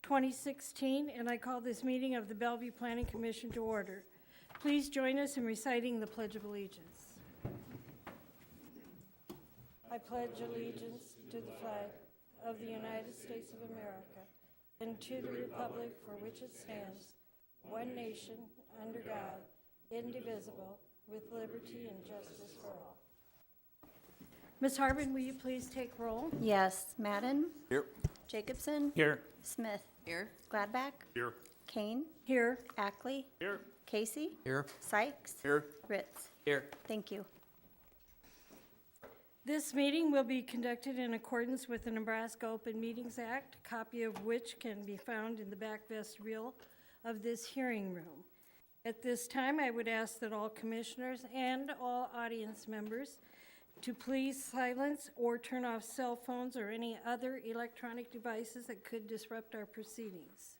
2016, and I call this meeting of the Bellevue Planning Commission to order. Please join us in reciting the Pledge of Allegiance. I pledge allegiance to the flag of the United States of America and to the republic for which it stands, one nation, under God, indivisible, with liberty and justice for all. Ms. Harbin, will you please take roll? Yes. Madden? Here. Jacobson? Here. Smith? Here. Gladback? Here. Kane? Here. Ackley? Here. Casey? Here. Sykes? Here. Ritz? Here. Thank you. This meeting will be conducted in accordance with the Nebraska Open Meetings Act, a copy of which can be found in the back vestibule of this hearing room. At this time, I would ask that all commissioners and all audience members to please silence or turn off cell phones or any other electronic devices that could disrupt our proceedings.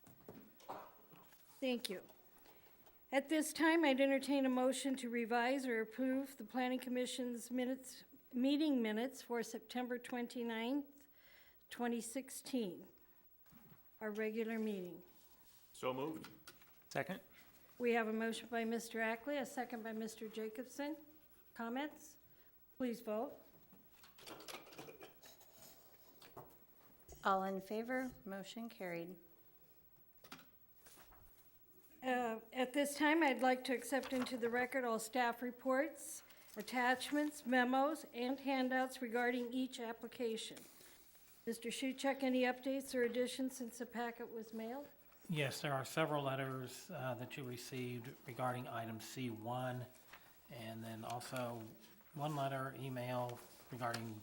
Thank you. At this time, I'd entertain a motion to revise or approve the Planning Commission's meeting minutes for September 29th, 2016, our regular meeting. So moved. Second. We have a motion by Mr. Ackley, a second by Mr. Jacobson. Comments? Please vote. All in favor? Motion carried. At this time, I'd like to accept into the record all staff reports, attachments, memos, and handouts regarding each application. Mr. Shuchek, any updates or additions since the packet was mailed? Yes, there are several letters that you received regarding item C1, and then also one letter, email regarding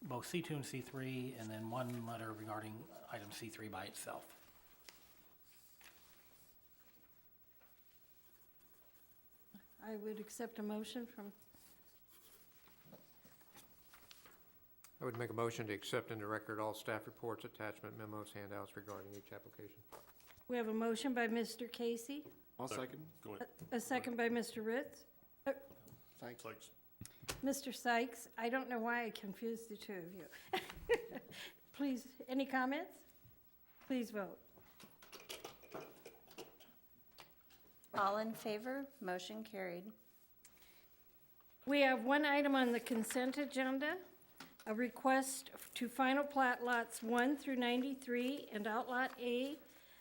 both C2 and C3, and then one letter regarding item C3 by itself. I would accept a motion from, I would make a motion to accept into record all staff reports, attachment memos, handouts regarding each application. we have a motion by Mr. Casey, I'll second. Go ahead. a second by Mr. Ritz. Thanks. Mr. Sykes, I don't know why I confused the two of you. Please, any comments? Please vote. All in favor? Motion carried. We have one item on the consent agenda, a request to final plat lots 1 through 93 and Outlot A,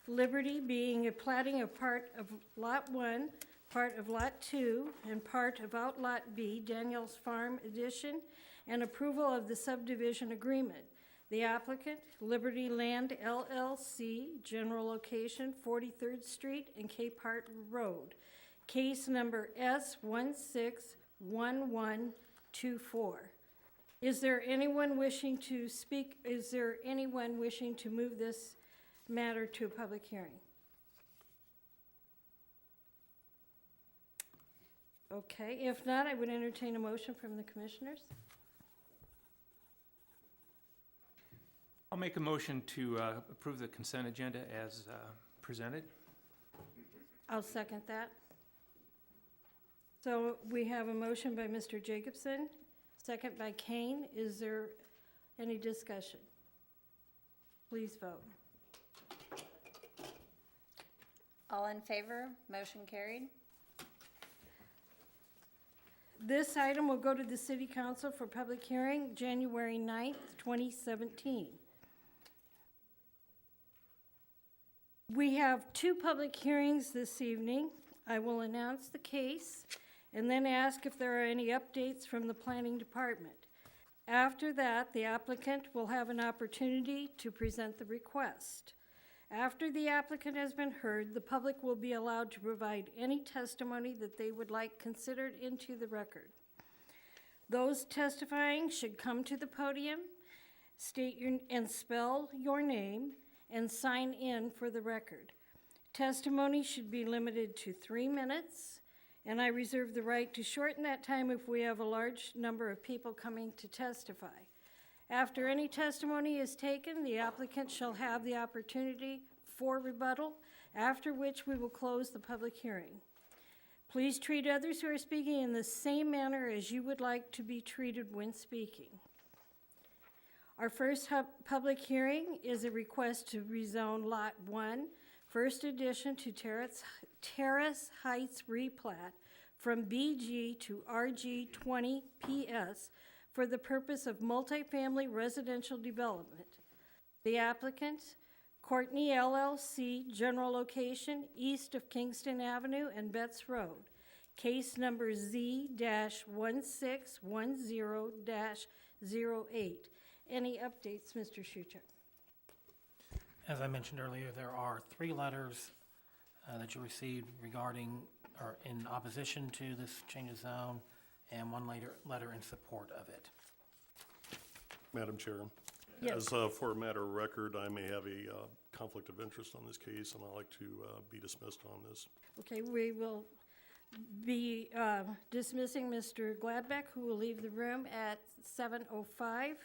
Liberty being a platting of part of Lot 1, part of Lot 2, and part of Outlot B, Daniels Farm Addition, and approval of the subdivision agreement. The applicant, Liberty Land LLC, general location 43rd Street and Cape Hart Road. Case number S161124. Is there anyone wishing to speak? Is there anyone wishing to move this matter to a public hearing? Okay, if not, I would entertain a motion from the commissioners. I'll make a motion to approve the consent agenda as presented. I'll second that. So we have a motion by Mr. Jacobson, second by Kane. Is there any discussion? Please vote. All in favor? Motion carried. This item will go to the City Council for public hearing January 9th, 2017. We have two public hearings this evening. I will announce the case and then ask if there are any updates from the Planning Department. After that, the applicant will have an opportunity to present the request. After the applicant has been heard, the public will be allowed to provide any testimony that they would like considered into the record. Those testifying should come to the podium, state your and spell your name, and sign in for the record. Testimony should be limited to 3 minutes, and I reserve the right to shorten that time if we have a large number of people coming to testify. After any testimony is taken, the applicant shall have the opportunity for rebuttal, after which we will close the public hearing. Please treat others who are speaking in the same manner as you would like to be treated when speaking. Our first public hearing is a request to rezone Lot 1, First Addition to Terrace Heights replat from BG to RG 20 PS for the purpose of multifamily residential development. The applicant, Courtney LLC, general location east of Kingston Avenue and Betts Road. Case number Z-1610-08. Any updates, Mr. Schucher? As I mentioned earlier, there are 3 letters that you received regarding or in opposition to this change of zone, and 1 letter in support of it. Madam Chair? Yes. As for a matter of record, I may have a conflict of interest on this case, and I'd like to be dismissed on this. Okay, we will be dismissing Mr. Gladbeck, who will leave the room at 7:05.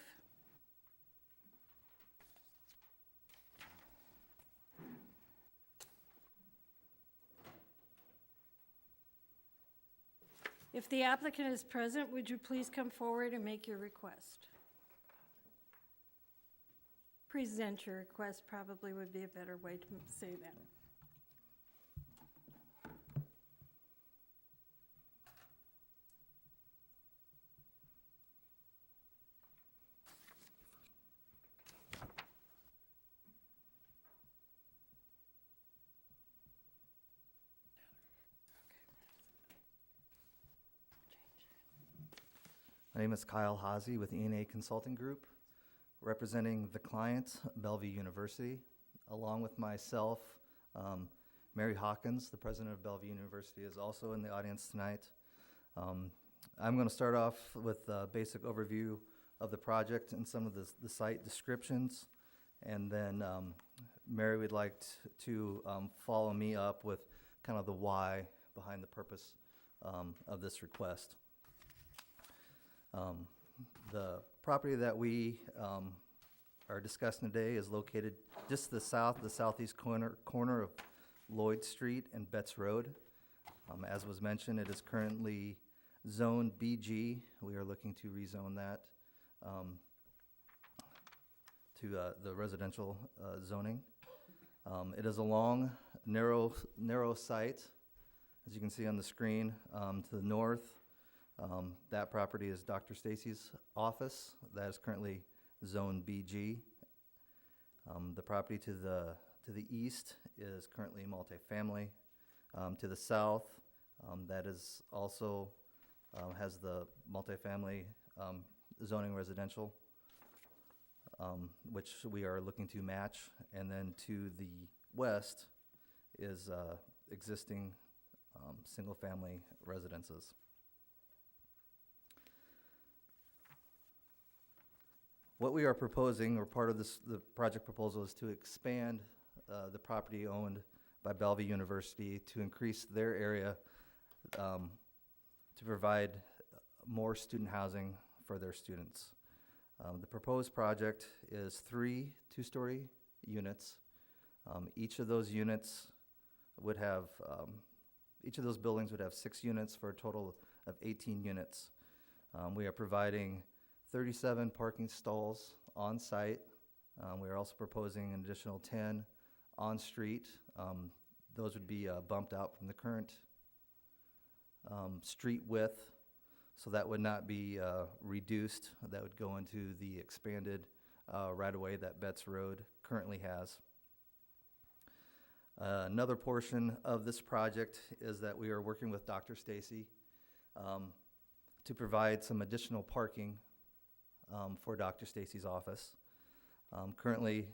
If the applicant is present, would you please come forward and make your request? Present your request probably would be a better way to say that. My name is Kyle Hazy with ENA Consulting Group, representing the client, Bellevue University. Along with myself, Mary Hawkins, the president of Bellevue University, is also in the audience tonight. I'm going to start off with a basic overview of the project and some of the site descriptions, and then Mary would like to follow me up with kind of the why behind the purpose of this request. The property that we are discussing today is located just to the southeast corner of Lloyd Street and Betts Road. As was mentioned, it is currently zoned BG. We are looking to rezone that to the residential zoning. It is a long, narrow site, as you can see on the screen. To the north, that property is Dr. Stacy's office. That is currently Zone BG. The property to the east is currently multifamily. To the south, that is also has the multifamily zoning residential, which we are looking to match. And then to the west is existing single-family residences. What we are proposing, or part of the project proposal, is to expand the property owned by Bellevue University to increase their area to provide more student housing for their students. The proposed project is 3 two-story units. Each of those units would have, each of those buildings would have 6 units for a total of 18 units. We are providing 37 parking stalls on site. We are also proposing an additional 10 on street. Those would be bumped out from the current street width, so that would not be reduced. That would go into the expanded right-of-way that Betts Road currently has. Another portion of this project is that we are working with Dr. Stacy to provide some additional parking for Dr. Stacy's office. Currently,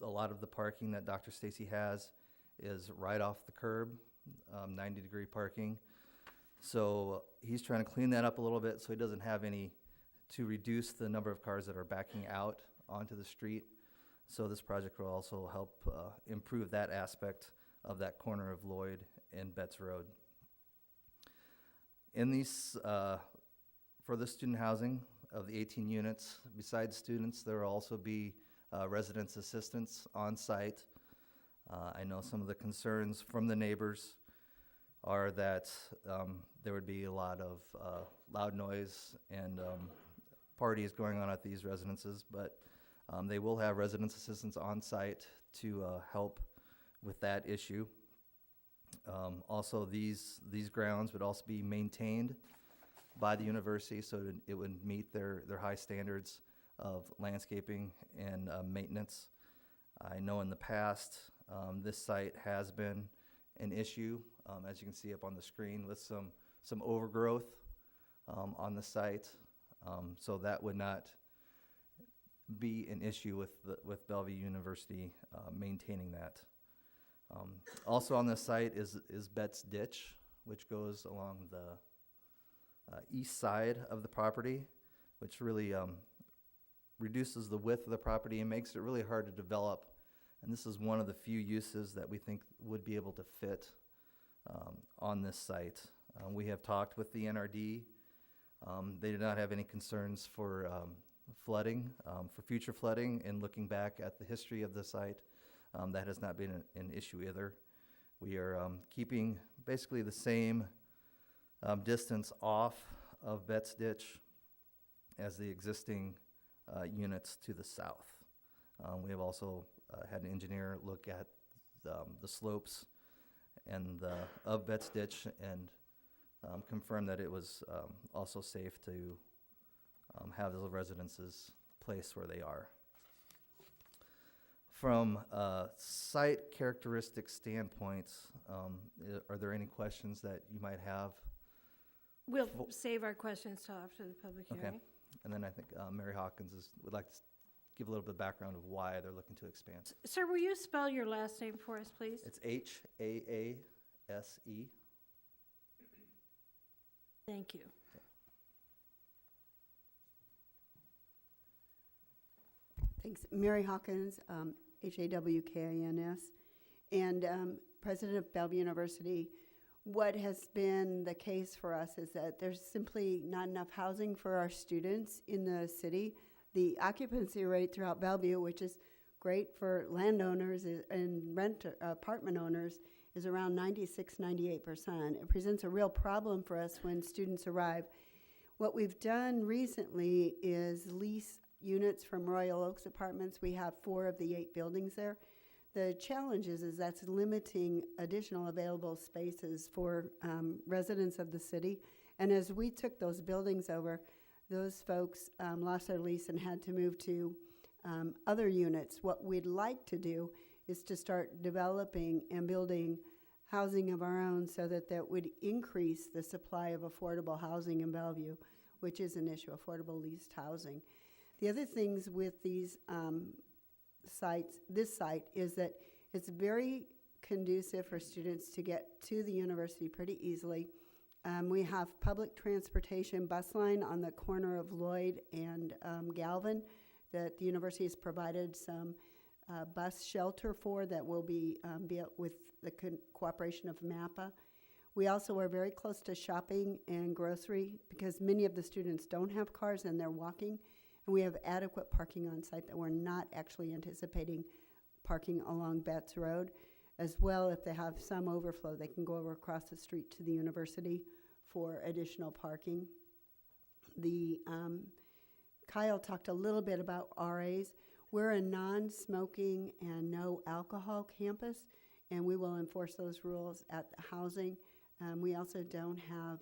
a lot of the parking that Dr. Stacy has is right off the curb, 90-degree parking. So he's trying to clean that up a little bit so he doesn't have any, to reduce the number of cars that are backing out onto the street. So this project will also help improve that aspect of that corner of Lloyd and Betts Road. In these, for the student housing of the 18 units, besides students, there will also be residence assistants on site. I know some of the concerns from the neighbors are that there would be a lot of loud noise and parties going on at these residences, but they will have residence assistants on site to help with that issue. Also, these grounds would also be maintained by the university, so that it would meet their high standards of landscaping and maintenance. I know in the past, this site has been an issue, as you can see up on the screen, with some overgrowth on the site. So that would not be an issue with Bellevue University maintaining that. Also on this site is Betts Ditch, which goes along the east side of the property, which really reduces the width of the property and makes it really hard to develop. And this is one of the few uses that we think would be able to fit on this site. We have talked with the NRD. They do not have any concerns for flooding, for future flooding, and looking back at the history of the site, that has not been an issue either. We are keeping basically the same distance off of Betts Ditch as the existing units to the south. We have also had an engineer look at the slopes and of Betts Ditch and confirm that it was also safe to have those residences placed where they are. From a site characteristic standpoint, are there any questions that you might have? We'll save our questions till after the public Okay. hearing. And then I think Mary Hawkins would like to give a little bit of background of why they're looking to expand. Sir, will you spell your last name for us, please? It's Haase. Thank you. Thanks. Mary Hawkins, Hawkins, and president of Bellevue University. What has been the case for us is that there's simply not enough housing for our students in the city. The occupancy rate throughout Bellevue, which is great for landowners and apartment owners, is around 96, 98%. It presents a real problem for us when students arrive. What we've done recently is lease units from Royal Oaks Apartments. We have 4 of the 8 buildings there. The challenge is that's limiting additional available spaces for residents of the city. And as we took those buildings over, those folks lost their lease and had to move to other units. What we'd like to do is to start developing and building housing of our own so that that would increase the supply of affordable housing in Bellevue, which is an issue, affordable leased housing. The other things with these sites, this site, is that it's very conducive for students to get to the university pretty easily. We have public transportation bus line on the corner of Lloyd and Galvin that the university has provided some bus shelter for that will be built with the cooperation of MAPPA. We also are very close to shopping and grocery because many of the students don't have cars and they're walking. And we have adequate parking on site that we're not actually anticipating parking along Betts Road. As well, if they have some overflow, they can go over across the street to the university for additional parking. Kyle talked a little bit about RAs. We're a non-smoking and no alcohol campus, and we will enforce those rules at the housing. We also don't have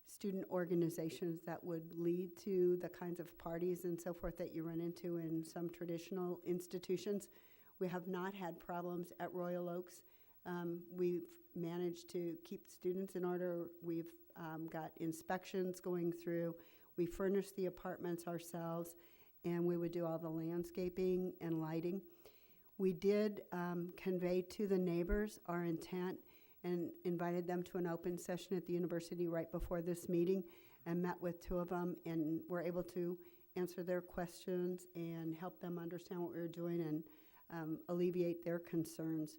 student organizations that would lead to the kinds of parties and so forth that you run into in some traditional institutions. We have not had problems at Royal Oaks. We've managed to keep students in order. We've got inspections going through. We furnish the apartments ourselves, and we would do all the landscaping and lighting. We did convey to the neighbors our intent and invited them to an open session at the university right before this meeting and met with 2 of them and were able to answer their questions and help them understand what we were doing and alleviate their concerns.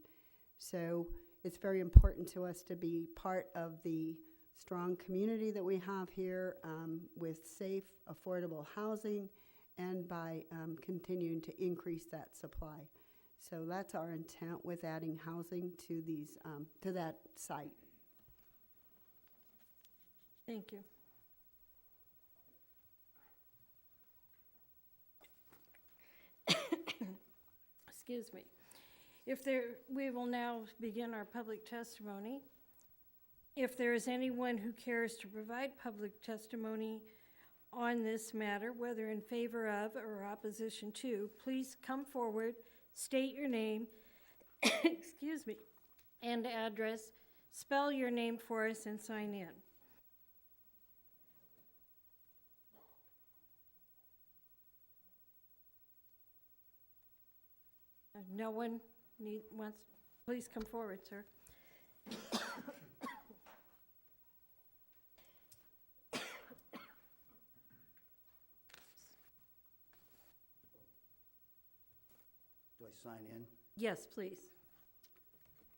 So it's very important to us to be part of the strong community that we have here with safe, affordable housing and by continuing to increase that supply. So that's our intent with adding housing to these to that site. Thank you. excuse me. We will now begin our public testimony. If there is anyone who cares to provide public testimony on this matter, whether in favor of or opposition to, please come forward, state your name, excuse me, and address, spell your name for us, and sign in. No one wants, please come forward, sir. Do I sign in? Yes, please.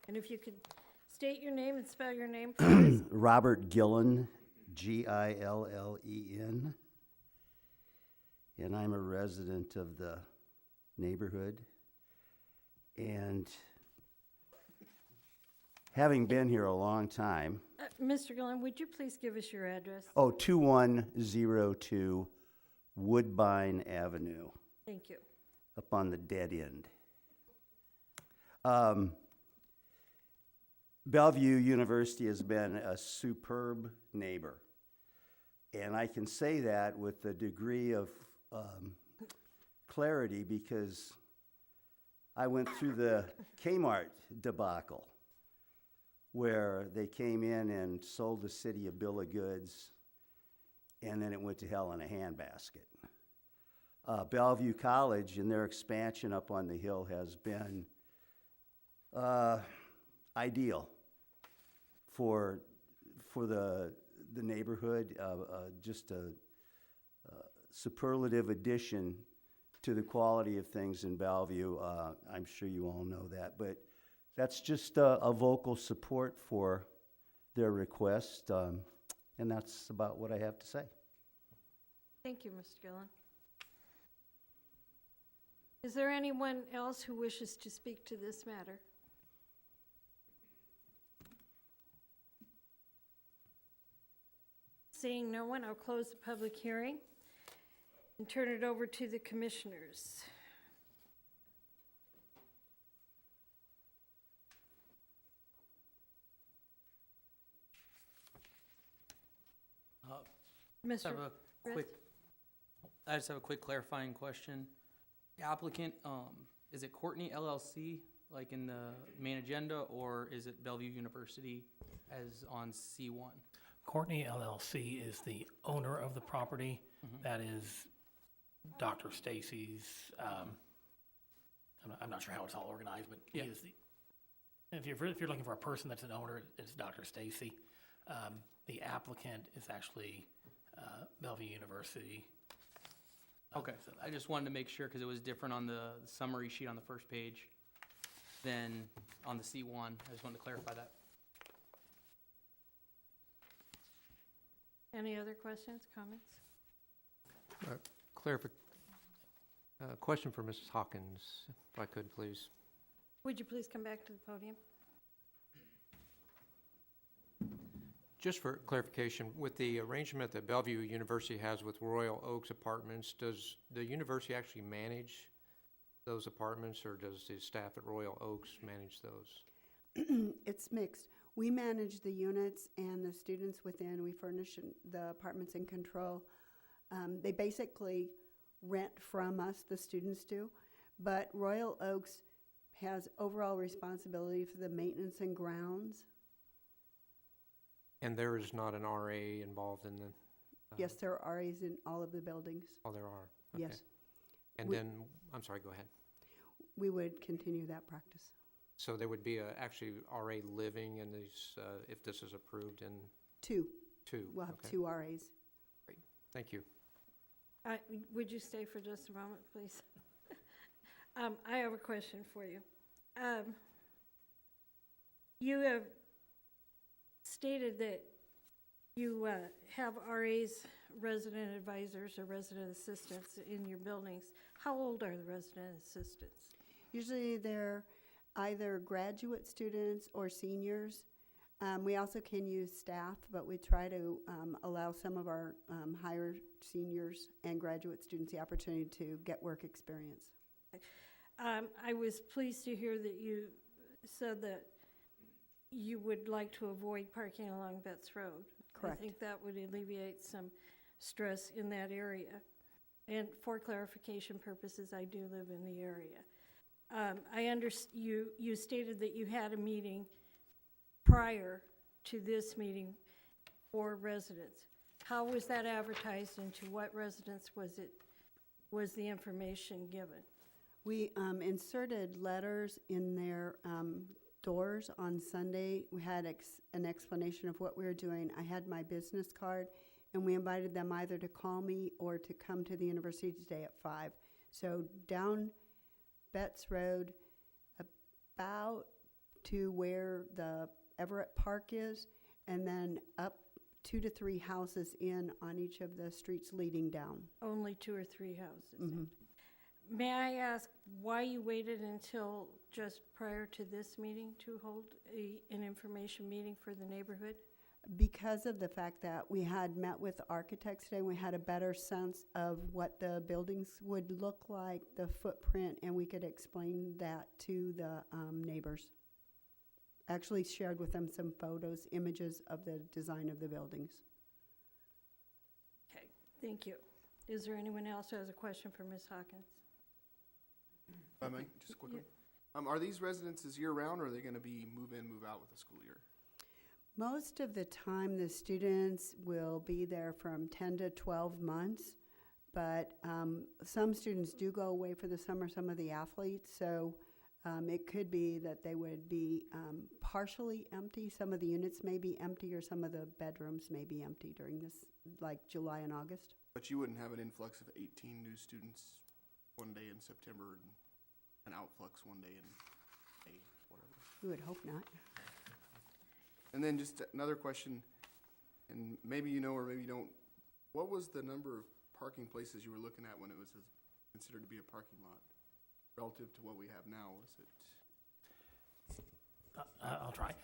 And if you could state your name and spell your name for us. Robert Gillen, Gillen. And I'm a resident of the neighborhood. And having been here a long time, Mr. Gillen, would you please give us your address? 2102 Woodbine Avenue, Thank you. up on the dead end. Bellevue University has been a superb neighbor. And I can say that with a degree of clarity because I went through the Kmart debacle where they came in and sold the city a bill of goods, and then it went to hell in a handbasket. Bellevue College and their expansion up on the hill has been ideal for the neighborhood, just a superlative addition to the quality of things in Bellevue. I'm sure you all know that, but that's just a vocal support for their request, and that's about what I have to say. Thank you, Mr. Gillen. Is there anyone else who wishes to speak to this matter? Seeing no one, I'll close the public hearing and turn it over to the commissioners. Just have Mr. a quick, I just have a quick clarifying question. The applicant, is it Courtney LLC, like in the main agenda, or is it Bellevue University as on C1? Courtney LLC is the owner of the property. That is Dr. Stacy's, I'm not sure how it's all organized, but he Yeah. is the, if you're looking for a person that's an owner, it's Dr. Stacy. The applicant is actually Bellevue University. Okay, So I just wanted to make sure, because it was different on the summary sheet on the first page than on the C1. I just wanted to clarify that. Any other questions, comments? Question for Mrs. Hawkins, if I could, please. Would you please come back to the podium? Just for clarification, with the arrangement that Bellevue University has with Royal Oaks Apartments, does the university actually manage those apartments, or does the staff at Royal Oaks manage those? It's mixed. We manage the units and the students within. We furnish the apartments in control. They basically rent from us, the students do, but Royal Oaks has overall responsibility for the maintenance and grounds. And there is not an RA involved in the? Yes, there are RAs in all of the buildings. Oh, there are? Okay. Yes, And we- then, I'm sorry, go ahead. we would continue that practice. So there would be actually RA living in these, if this is approved in Two. two? We'll have Okay. 2 RAs. Thank you. Would you stay for just a moment, please? I have a question for you. You have stated that you have RAs, resident advisors, or resident assistants in your buildings. How old are the resident assistants? Usually they're either graduate students or seniors. We also can use staff, but we try to allow some of our higher seniors and graduate students the opportunity to get work experience. I was pleased to hear that you said that you would like to avoid parking along Betts Road. Correct. I think that would alleviate some stress in that area. And for clarification purposes, I do live in the area. You stated that you had a meeting prior to this meeting for residents. How was that advertised, and to what residents was the information given? We inserted letters in their doors on Sunday. We had an explanation of what we were doing. I had my business card, and we invited them either to call me or to come to the university today at 5. So down Betts Road, about to where the Everett Park is, and then up 2 to 3 houses in on each of the streets leading down. Only 2 or 3 houses. Mhm. May I ask why you waited until just prior to this meeting to hold an information meeting for the neighborhood? Because of the fact that we had met with architects today, we had a better sense of what the buildings would look like, the footprint, and we could explain that to the neighbors. Actually shared with them some photos, images of the design of the buildings. Okay, thank you. Is there anyone else who has a question for Ms. Hawkins? If I may, just a quick one. Are these residences year-round, or are they going to be move in, move out with the school year? Most of the time, the students will be there from 10 to 12 months, but some students do go away for the summer, some of the athletes, so it could be that they would be partially empty. Some of the units may be empty, or some of the bedrooms may be empty during this, like July and August. But you wouldn't have an influx of 18 new students one day in September and an outflux one day in May, whatever. We would hope not. And then just another question, and maybe you know or maybe you don't. What was the number of parking places you were looking at when it was considered to be a parking lot relative to what we have now? Was it? I'll try.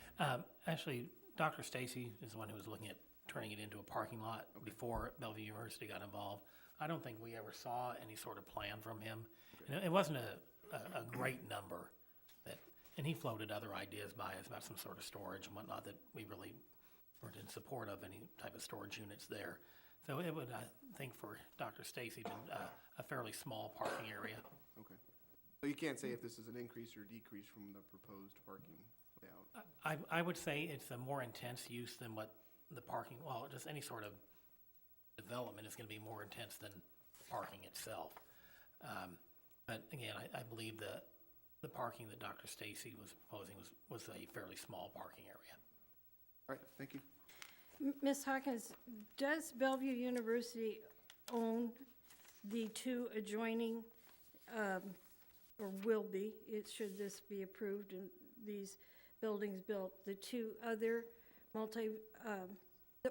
Actually, Dr. Stacy is the one who was looking at turning it into a parking lot before Bellevue University got involved. I don't think we ever saw any sort of plan from him. And it wasn't a great number, and he floated other ideas by us about some sort of storage and whatnot that we really weren't in support of any type of storage units there. So it would, I think, for Dr. Stacy, a fairly small parking area. Okay. So you can't say if this is an increase or decrease from the proposed parking layout? I would say it's a more intense use than what the parking, well, just any sort of development is going to be more intense than parking itself. But again, I believe that the parking that Dr. Stacy was proposing was a fairly small parking area. All right, thank you. Ms. Hawkins, does Bellevue University own the 2 adjoining, or will be, should this be approved and these buildings built, the 2 other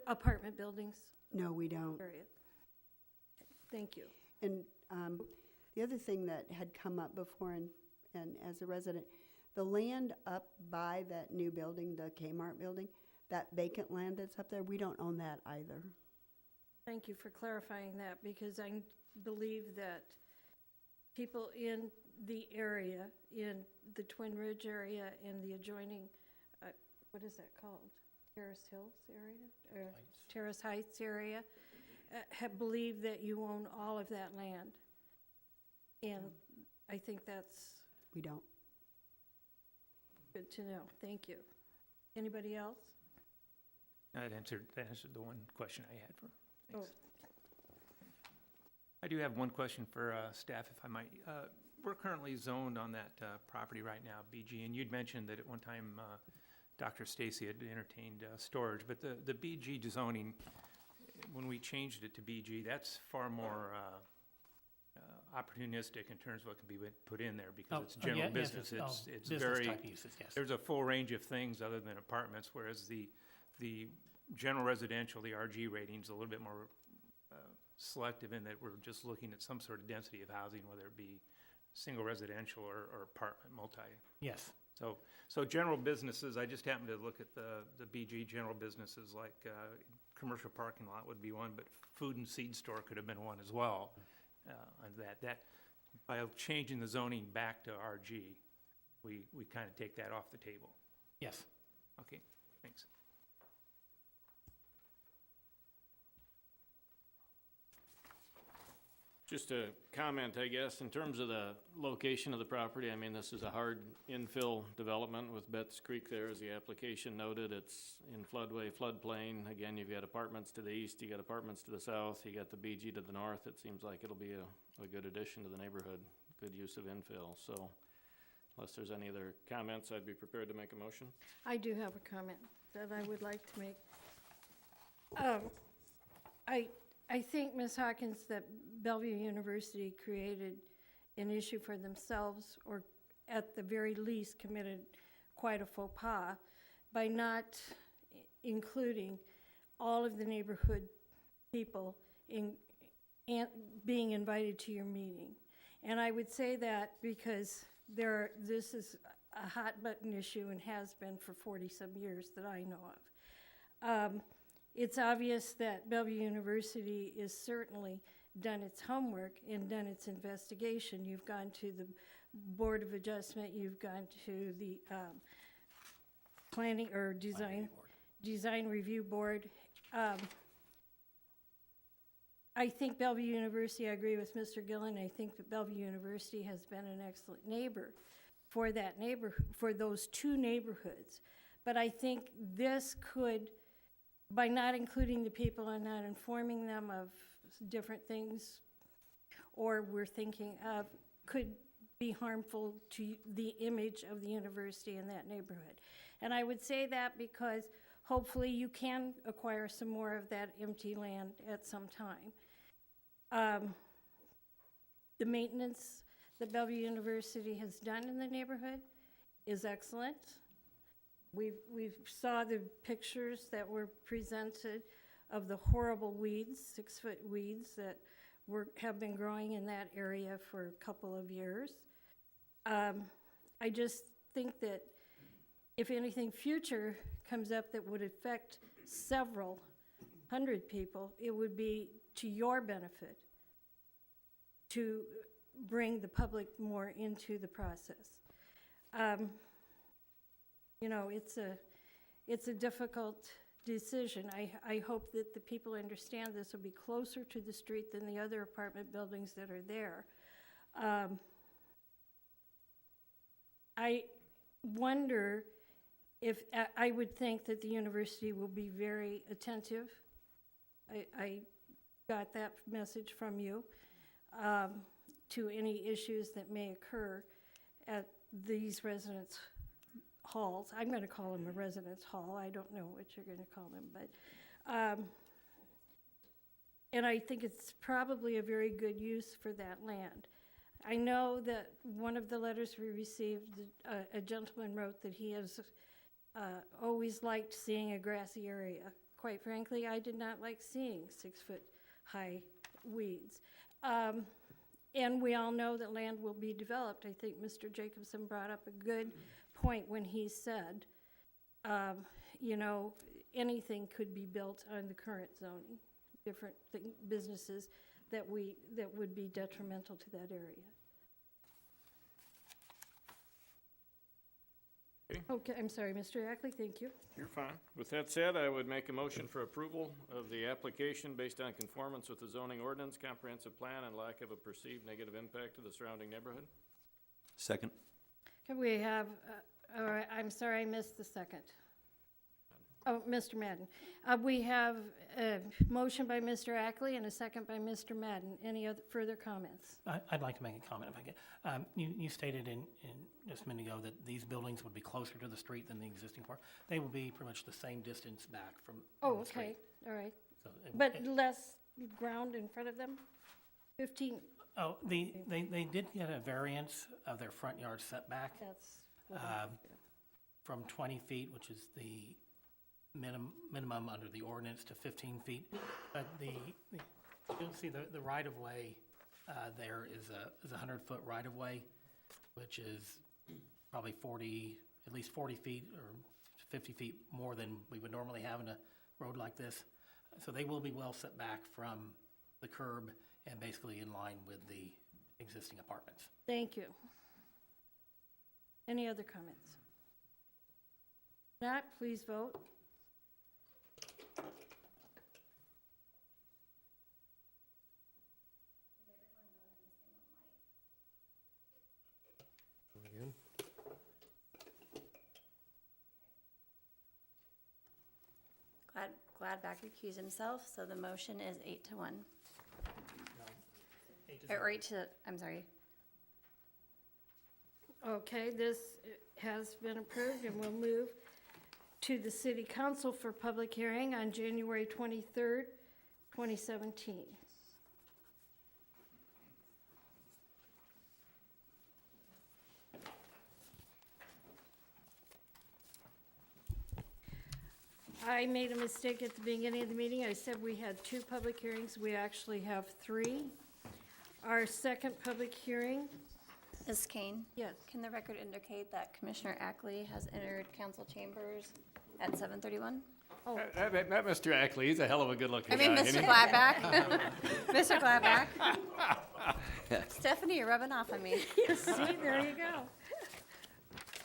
apartment buildings? No, we don't. Area. Thank you. And the other thing that had come up before, and as a resident, the land up by that new building, the Kmart building, that vacant land that's up there, we don't own that either. Thank you for clarifying that, because I believe that people in the area, in the Twin Ridge area and the adjoining, what is that called? Terrace Hills area? Or Terrace Heights area, have believed that you own all of that land. And I think that's We don't. good to know. Thank you. Anybody else? That answered the one question I had for, Oh, thanks. I do have one question for staff, if I might. We're currently zoned on that property right now, BG, and you'd mentioned that at one time Dr. Stacy had entertained storage, but the BG zoning, when we changed it to BG, that's far more opportunistic in terms of what can be put in there, because it's general business. It's business very, type uses, yes. there's a full range of things other than apartments, whereas the general residential, the RG rating's a little bit more selective in that we're just looking at some sort of density of housing, whether it be single residential or apartment, multi. Yes. So general businesses, I just happened to look at the BG general businesses, like commercial parking lot would be one, but food and seed store could have been one as well. And that by changing the zoning back to RG, we kind of take that off the table. Yes. Okay, thanks. Just a comment, I guess, in terms of the location of the property. I mean, this is a hard infill development with Betts Creek there, as the application noted. It's in floodway, floodplain. Again, you've got apartments to the east, you got apartments to the south, you got the BG to the north. It seems like it'll be a good addition to the neighborhood, good use of infill. So unless there's any other comments, I'd be prepared to make a motion. I do have a comment that I would like to make. I think, Ms. Hawkins, that Bellevue University created an issue for themselves, or at the very least committed quite a faux pas by not including all of the neighborhood people and being invited to your meeting. And I would say that because this is a hot button issue and has been for 40-some years that I know of. It's obvious that Bellevue University has certainly done its homework and done its investigation. You've gone to the Board of Adjustment, you've gone to the Planning or Design Review Board. I think Bellevue University, I agree with Mr. Gillen, I think that Bellevue University has been an excellent neighbor for that neighborhood, for those two neighborhoods. But I think this could, by not including the people and not informing them of different things, or we're thinking of, could be harmful to the image of the university in that neighborhood. And I would say that because hopefully you can acquire some more of that empty land at some time. The maintenance that Bellevue University has done in the neighborhood is excellent. We've saw the pictures that were presented of the horrible weeds, 6-foot weeds that have been growing in that area for a couple of years. I just think that if anything future comes up that would affect several hundred people, it would be to your benefit to bring the public more into the process. You know, it's a difficult decision. I hope that the people understand this will be closer to the street than the other apartment buildings that are there. I wonder if, I would think that the university will be very attentive. I got that message from you, to any issues that may occur at these residence halls. I'm going to call them a residence hall. I don't know what you're going to call them, but and I think it's probably a very good use for that land. I know that one of the letters we received, a gentleman wrote that he has always liked seeing a grassy area. Quite frankly, I did not like seeing 6-foot high weeds. And we all know that land will be developed. I think Mr. Jacobson brought up a good point when he said, you know, anything could be built on the current zoning, different businesses that would be detrimental to that area. Okay, I'm sorry, Mr. Ackley, thank you. You're fine. With that said, I would make a motion for approval of the application based on conformance with the zoning ordinance, comprehensive plan, and lack of a perceived negative impact to the surrounding neighborhood. Second. Can we have, all right, I'm sorry, I missed the second. Oh, Mr. Madden. We have a motion by Mr. Ackley and a second by Mr. Madden. Any other further comments? I'd like to make a comment if I can. You stated in just a minute ago that these buildings would be closer to the street than the existing part. They will be pretty much the same distance back from Oh, the street. okay, all right. So But less ground in front of them? 15, Oh, they did get a variance of their front yard setback that's, from 20 feet, which is the minimum under the ordinance, to 15 feet. But you'll see the right-of-way there is a 100-foot right-of-way, which is probably at least 40 feet or 50 feet more than we would normally have in a road like this. So they will be well set back from the curb and basically in line with the existing apartments. Thank you. Any other comments? Not, please vote. Again? Gladback recused himself, so the motion is 8-1. Or 8 to, I'm sorry. Okay, this has been approved, and we'll move to the city council for public hearing on January 23rd, 2017. I made a mistake at the beginning of the meeting. I said we had 2 public hearings. We actually have 3. Our second public hearing, Ms. Kane? yes. Can the record indicate that Commissioner Ackley has entered council chambers at 7:31? That Mr. Ackley, he's a hell of a good-looking I guy. mean, isn't Mr. he? Gladback. Mr. Gladback. Stephanie, you're rubbing off on me. See, there you go.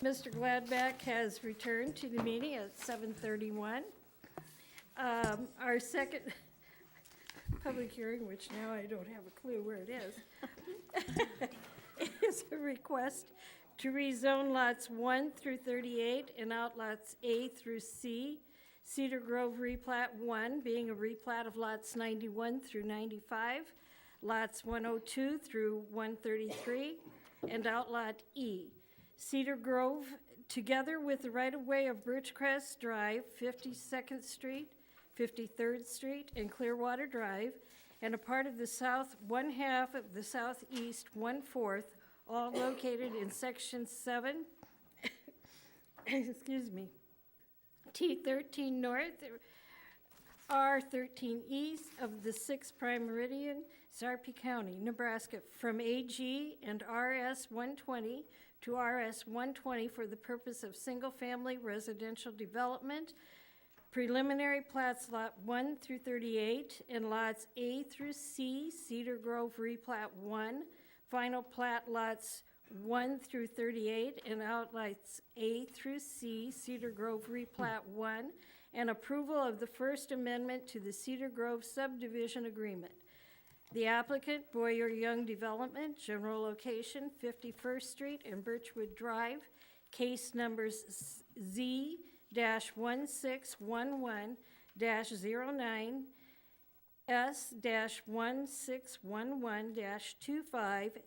Mr. Gladback has returned to the meeting at 7:31. Our second public hearing, which now I don't have a clue where it is a request to rezone lots 1 through 38 and outlots A through C. Cedar Grove replat 1 being a replat of lots 91 through 95, lots 102 through 133, and outlot E. Cedar Grove, together with the right-of-way of Birchcrest Drive, 52nd Street, 53rd Street, and Clearwater Drive, and a part of the south, 1/2 of the southeast, 1/4, all located in Section 7, excuse me, T13 North, R13 East of the 6th Prime Meridian, Sarpy County, Nebraska, from AG and RS 120 to RS 120 for the purpose of single-family residential development. Preliminary plats lot 1 through 38 and lots A through C, Cedar Grove replat 1. Final plat lots 1 through 38 and outlots A through C, Cedar Grove replat 1. And approval of the First Amendment to the Cedar Grove subdivision agreement. The applicant, Boyer Young Development, general location 51st Street and Birchwood Drive, case numbers Z-1611-09, S-1611-25,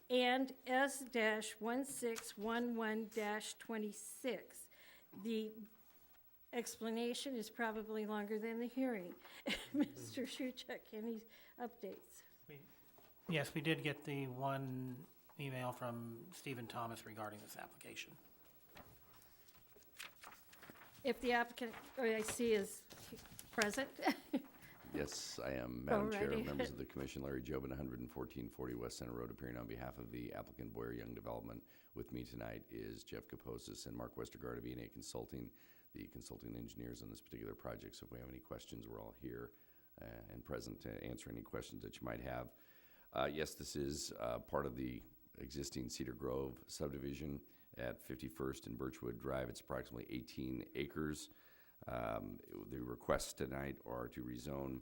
and S-1611-26. The explanation is probably longer than the hearing. Mr. Shuchek, any updates? Yes, we did get the one email from Stephen Thomas regarding this application. If the applicant, I see, is present. Yes, I am, Madam Chair, Alrighty. members of the Commission, Larry Jobin, 11440 West Center Road, appearing on behalf of the applicant Boyer Young Development. With me tonight is Jeff Kaposis and Mark Westergaard of E&A Consulting, the consulting engineers on this particular project. So if we have any questions, we're all here and present to answer any questions that you might have. Yes, this is part of the existing Cedar Grove subdivision at 51st and Birchwood Drive. It's approximately 18 acres. The requests tonight are to rezone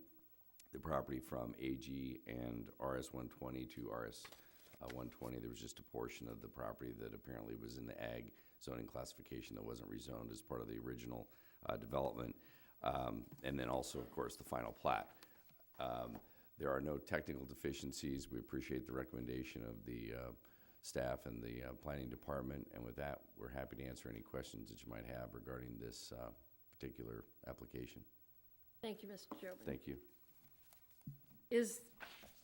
the property from AG and RS 120 to RS 120. There was just a portion of the property that apparently was in the ag zoning classification that wasn't rezoned as part of the original development. And then also, of course, the final plat. There are no technical deficiencies. We appreciate the recommendation of the staff and the planning department. And with that, we're happy to answer any questions that you might have regarding this particular application. Thank you, Mr. Jobin. Thank you.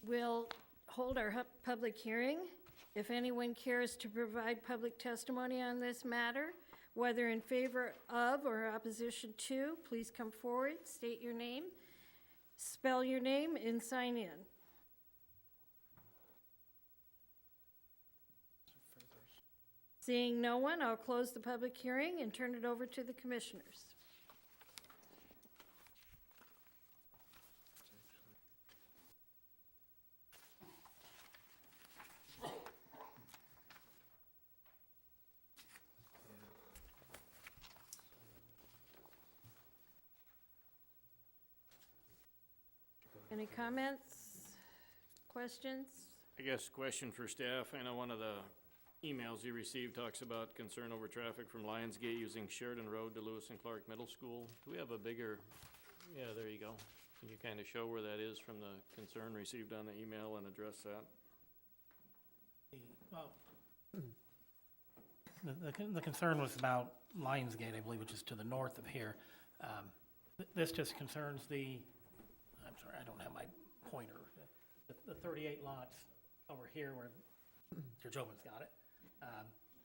We'll hold our public hearing. If anyone cares to provide public testimony on this matter, whether in favor of or opposition to, please come forward, state your name, spell your name, and sign in. Seeing no one, I'll close the public hearing and turn it over to the commissioners. Any comments, questions? I guess question for staff, I know one of the emails you received talks about concern over traffic from Lionsgate using Sheridan Road to Lewis and Clark Middle School. Do we have a bigger, yeah, there you go. Can you kind of show where that is from the concern received on the email and address that? Well, the concern was about Lionsgate, I believe, which is to the north of here. This just concerns I'm sorry, I don't have my pointer. The 38 lots over here where your Jobin's got it.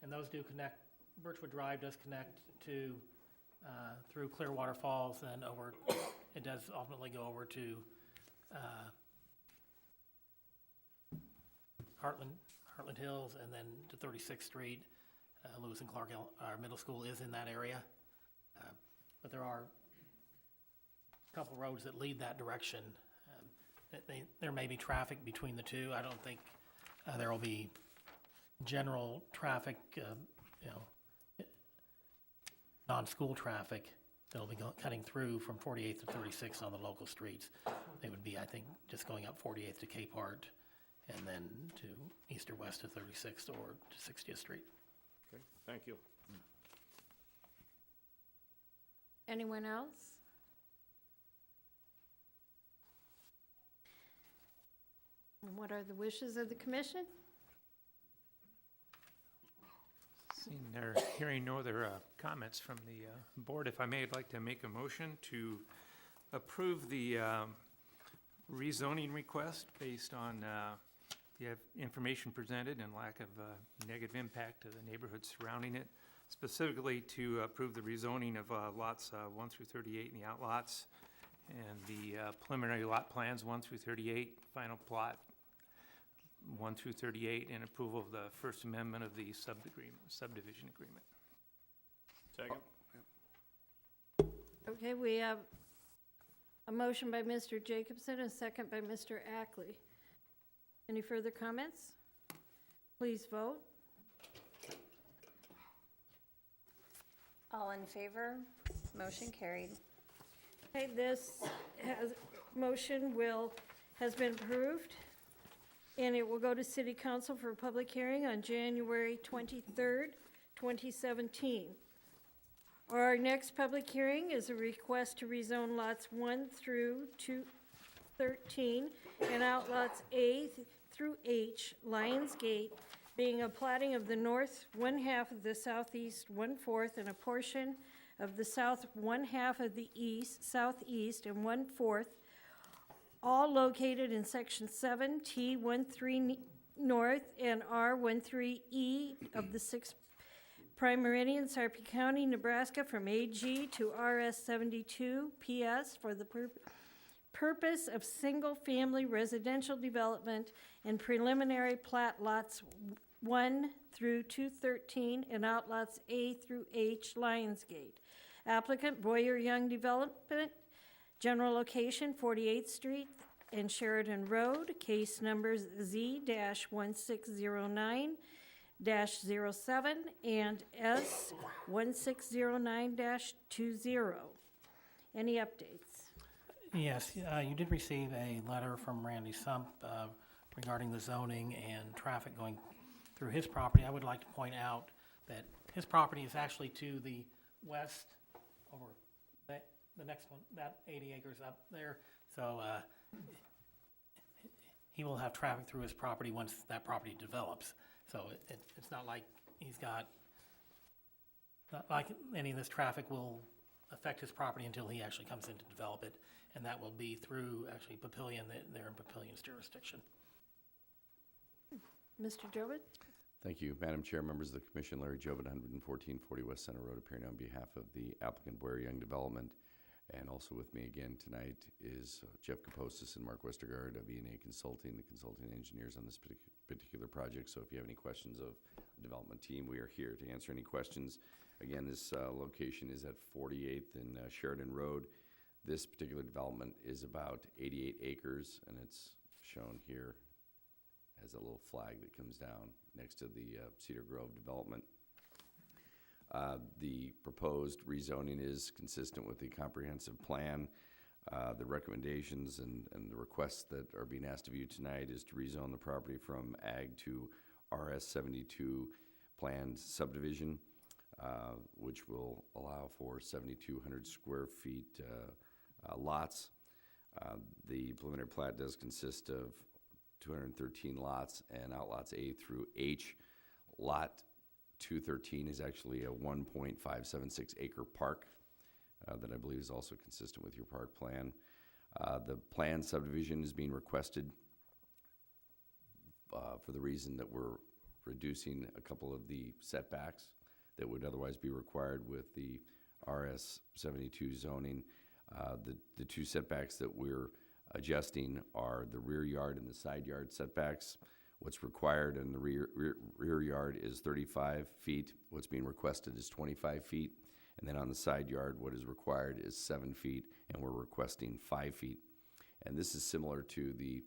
And those do connect, Birchwood Drive does connect to, through Clearwater Falls, and over, it does ultimately go over to Heartland Hills, and then to 36th Street. Lewis and Clark, our middle school is in that area. But there are a couple roads that lead that direction. There may be traffic between the two. I don't think there will be general traffic, non-school traffic that'll be cutting through from 48th to 36th on the local streets. They would be, I think, just going up 48th to Capehart and then to east or west of 36th or to 60th Street. Okay, thank you. Anyone else? And what are the wishes of the commission? Seeing or hearing no other comments from the board, if I may, I'd like to make a motion to approve the rezoning request based on the information presented and lack of negative impact to the neighborhood surrounding it. Specifically to approve the rezoning of lots 1 through 38 in the outlots, and the preliminary lot plans 1 through 38, final plot 1 through 38, and approval of the First Amendment of the subdivision agreement. Second. Okay, we have a motion by Mr. Jacobson, a second by Mr. Ackley. Any further comments? Please vote. All in favor? Motion carried. Okay, this motion has been approved, and it will go to City Council for a public hearing on January 23rd, 2017. Our next public hearing is a request to rezone lots 1 through 13 and outlots A through H, Lionsgate, being a platting of the north 1/2 of the southeast 1/4 and a portion of the south 1/2 of the southeast and 1/4, all located in section 7, T13 North and R13E of the 6th Prime Meridian, Sarpy County, Nebraska, from AG to RS72 PS for the purpose of single-family residential development and preliminary plat lots 1 through 213 and outlots A through H, Lionsgate. Applicant Boyer Young Development, general location 48th Street and Sheridan Road, case numbers Z-1609-07 and S-1609-20. Any updates? Yes, you did receive a letter from Randy Sump regarding the zoning and traffic going through his property. I would like to point out that his property is actually to the west over the next one, that 80 acres up there. So he will have traffic through his property once that property develops. So it's not like not like any of this traffic will affect his property until he actually comes in to develop it. And that will be through, actually, Papillion, they're in Papillion's jurisdiction. Mr. Jobin? Thank you, Madam Chair, members of the Commission. Larry Jobin, 11440 West Center Road, appearing on behalf of the applicant Boyer Young Development. And also with me again tonight is Jeff Kaposis and Mark Westergaard of E&A Consulting, the consulting engineers on this particular project. So if you have any questions of the development team, we are here to answer any questions. Again, this location is at 48th and Sheridan Road. This particular development is about 88 acres, and it's shown here as a little flag that comes down next to the Cedar Grove development. The proposed rezoning is consistent with the comprehensive plan. The recommendations and the requests that are being asked of you tonight is to rezone the property from ag to RS 72 planned subdivision, which will allow for 7,200 square feet lots. The preliminary plat does consist of 213 lots and outlots A through H. Lot 213 is actually a 1.576 acre park that I believe is also consistent with your park plan. The planned subdivision is being requested for the reason that we're reducing a couple of the setbacks that would otherwise be required with the RS 72 zoning. The two setbacks that we're adjusting are the rear yard and the side yard setbacks. What's required in the rear yard is 35 feet. What's being requested is 25 feet. And then on the side yard, what is required is 7 feet, and we're requesting 5 feet. And this is similar to the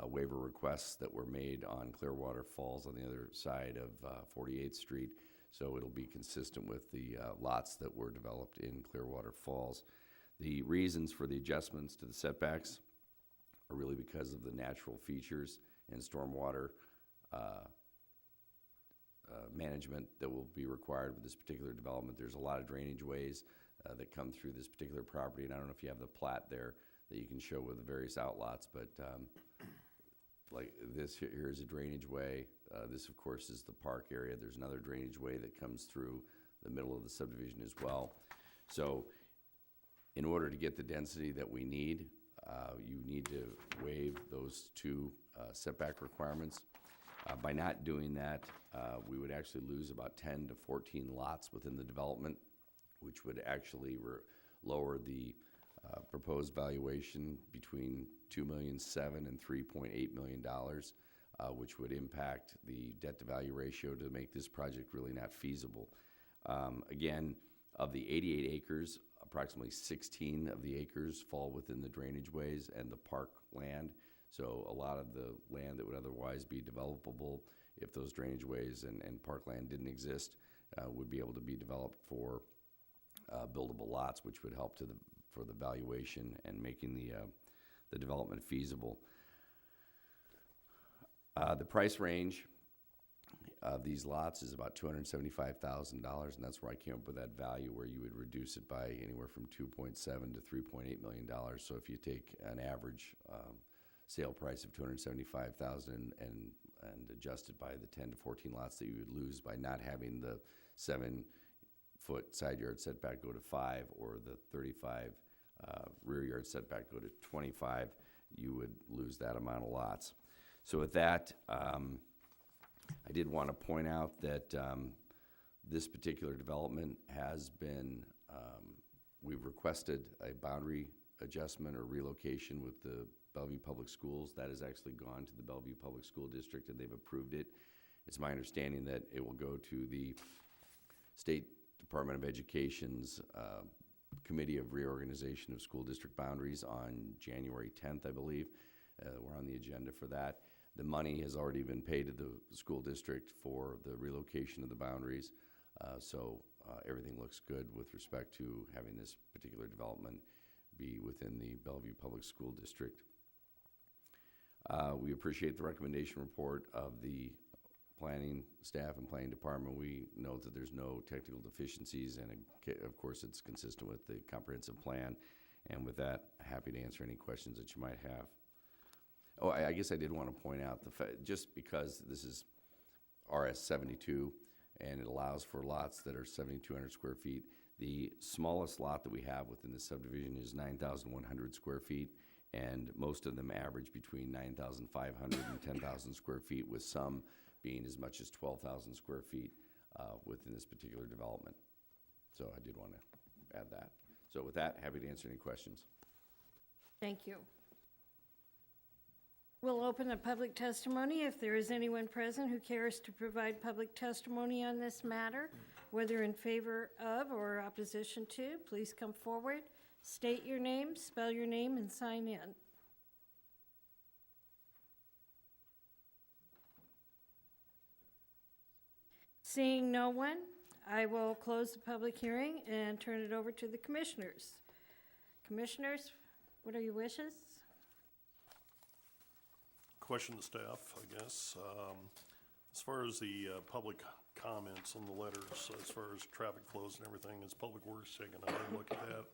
waiver requests that were made on Clearwater Falls on the other side of 48th Street. So it'll be consistent with the lots that were developed in Clearwater Falls. The reasons for the adjustments to the setbacks are really because of the natural features and stormwater management that will be required with this particular development. There's a lot of drainage ways that come through this particular property, and I don't know if you have the plat there that you can show with the various outlots, but like this here is a drainage way. This, of course, is the park area. There's another drainage way that comes through the middle of the subdivision as well. So in order to get the density that we need, you need to waive those two setback requirements. By not doing that, we would actually lose about 10 to 14 lots within the development, which would actually lower the proposed valuation between $2.7 million and $3.8 million, which would impact the debt-to-value ratio to make this project really not feasible. Again, of the 88 acres, approximately 16 of the acres fall within the drainage ways and the park land. So a lot of the land that would otherwise be developable if those drainage ways and parkland didn't exist would be able to be developed for buildable lots, which would help for the valuation and making the development feasible. The price range of these lots is about $275,000, and that's where I came up with that value, where you would reduce it by anywhere from $2.7 to $3.8 million. So if you take an average sale price of $275,000 and adjust it by the 10 to 14 lots that you would lose by not having the 7-foot side yard setback go to 5 or the 35 rear yard setback go to 25, you would lose that amount of lots. So with that, I did want to point out that this particular development has been, we've requested a boundary adjustment or relocation with the Bellevue Public Schools. That has actually gone to the Bellevue Public School District, and they've approved it. It's my understanding that it will go to the State Department of Education's Committee of Reorganization of School District Boundaries on January 10th, I believe. We're on the agenda for that. The money has already been paid to the school district for the relocation of the boundaries. So everything looks good with respect to having this particular development be within the Bellevue Public School District. We appreciate the recommendation report of the planning staff and planning department. We note that there's no technical deficiencies, and of course it's consistent with the comprehensive plan. And with that, happy to answer any questions that you might have. Oh, I guess I did want to point out just because this is RS 72 and it allows for lots that are 7,200 square feet, the smallest lot that we have within the subdivision is 9,100 square feet, and most of them average between 9,500 and 10,000 square feet, with some being as much as 12,000 square feet within this particular development. So I did want to add that. So with that, happy to answer any questions. Thank you. We'll open the public testimony. If there is anyone present who cares to provide public testimony on this matter, whether in favor of or opposition to, please come forward, state your name, spell your name, and sign in. Seeing no one, I will close the public hearing and turn it over to the commissioners. Commissioners, What are your wishes? Question to staff, I guess. As far as the public comments on the letters, as far as traffic flows and everything, is Public Works taking a hard look at that?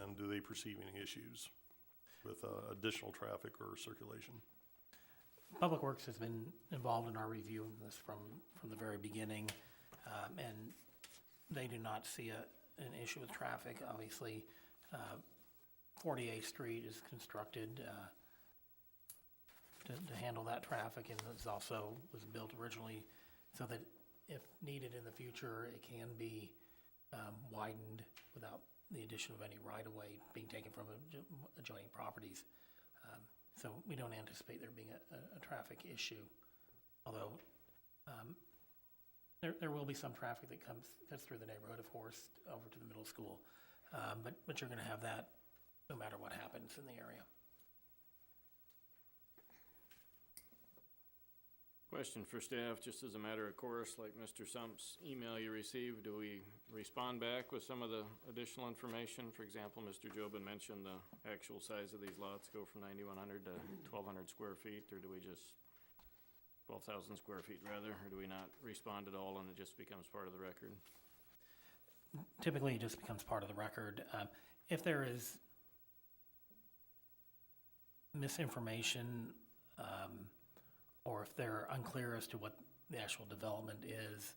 And do they perceive any issues with additional traffic or circulation? Public Works has been involved in our review of this from the very beginning, and they do not see an issue with traffic. Obviously, 48th Street is constructed to handle that traffic, and it's also was built originally so that if needed in the future, it can be widened without the addition of any right-of-way being taken from adjoining properties. So we don't anticipate there being a traffic issue, although there will be some traffic that cuts through the neighborhood, of course, over to the middle school. But you're going to have that no matter what happens in the area. Question for staff, just as a matter of course, like Mr. Sump's email you received, do we respond back with some of the additional information? For example, Mr. Jobin mentioned the actual size of these lots go from 9,100 to 1,200 square feet, or do we just, 12,000 square feet rather, or do we not respond at all and it just becomes part of the record? Typically, it just becomes part of the record. If there is misinformation, or if they're unclear as to what the actual development is,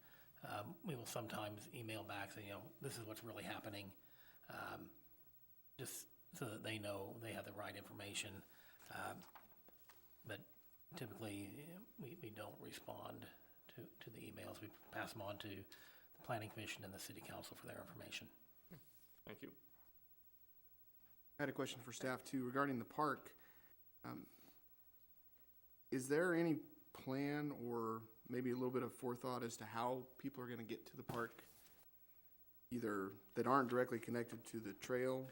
we will sometimes email back saying, this is what's really happening, just so that they know they have the right information. But typically, we don't respond to the emails. We pass them on to the Planning Commission and the City Council for their information. Thank you. I had a question for staff too regarding the park. Is there any plan or maybe a little bit of forethought as to how people are going to get to the park, either that aren't directly connected to the trail,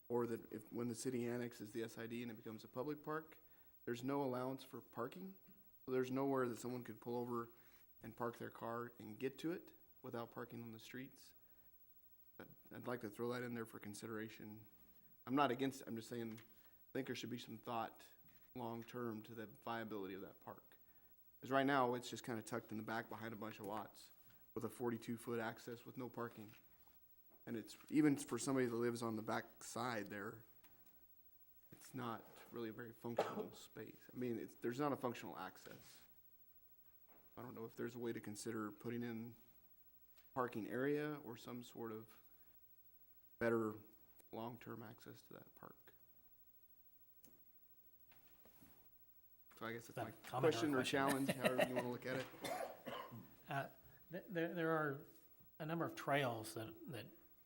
or that if when the city annexes the SID and it becomes a public park, there's no allowance for parking? So there's nowhere that someone could pull over and park their car and get to it without parking on the streets? I'd like to throw that in there for consideration. I'm not against it, I'm just saying, I think there should be some thought long-term to the viability of that park. Because right now, it's just kind of tucked in the back behind a bunch of lots with a 42-foot access with no parking. And it's, even for somebody that lives on the back side there, it's not really a very functional space. I mean, there's not a functional access. I don't know if there's a way to consider putting in parking area or some sort of better long-term access to that park. So I guess it's my question or challenge, however you want to look at it. There are a number of trails that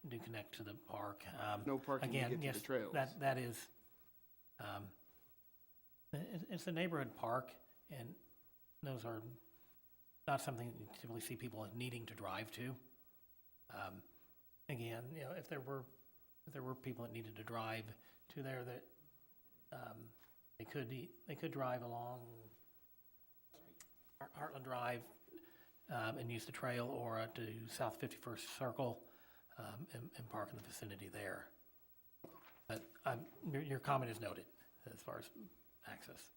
do connect to the park. No parking to Again, get to yes, the trails. that is, it's a neighborhood park, and those are not something you typically see people needing to drive to. Again, if there were people that needed to drive to there, that they could drive along Heartland Drive and use the trail, or to South 51st Circle and park in the vicinity there. But your comment is noted as far as access.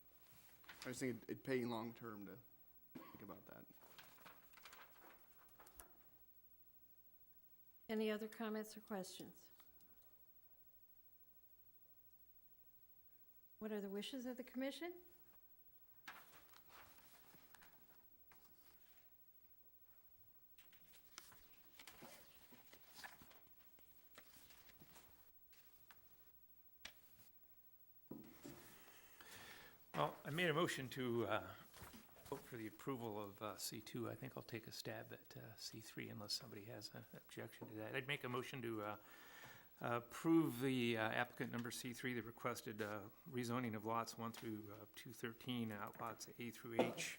I was thinking it'd pay long-term to think about that. Any other comments or questions? What are the wishes of the commission? Well, I made a motion to vote for the approval of C2. I think I'll take a stab at C3 unless somebody has an objection to that. I'd make a motion to approve the applicant number C3, the requested rezoning of lots 1 through 213, outlots A through H,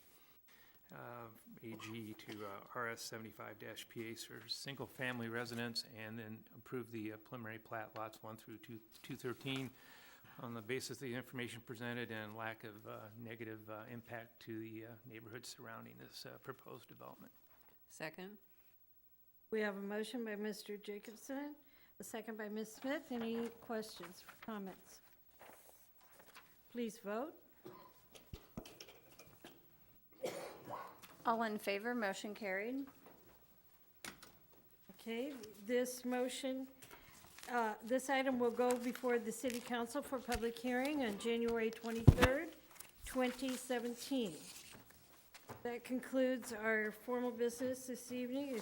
AG to RS 75-PA for single-family residence, and then approve the preliminary plat lots 1 through 213 on the basis of the information presented and lack of negative impact to the neighborhood surrounding this proposed development. Second? We have a motion by Mr. Jacobson, a second by Ms. Smith. Any questions or comments? Please vote. All in favor, motion carried. Okay, this motion, this item will go before the city council for public hearing on January 23rd, 2017. That concludes our formal business this evening,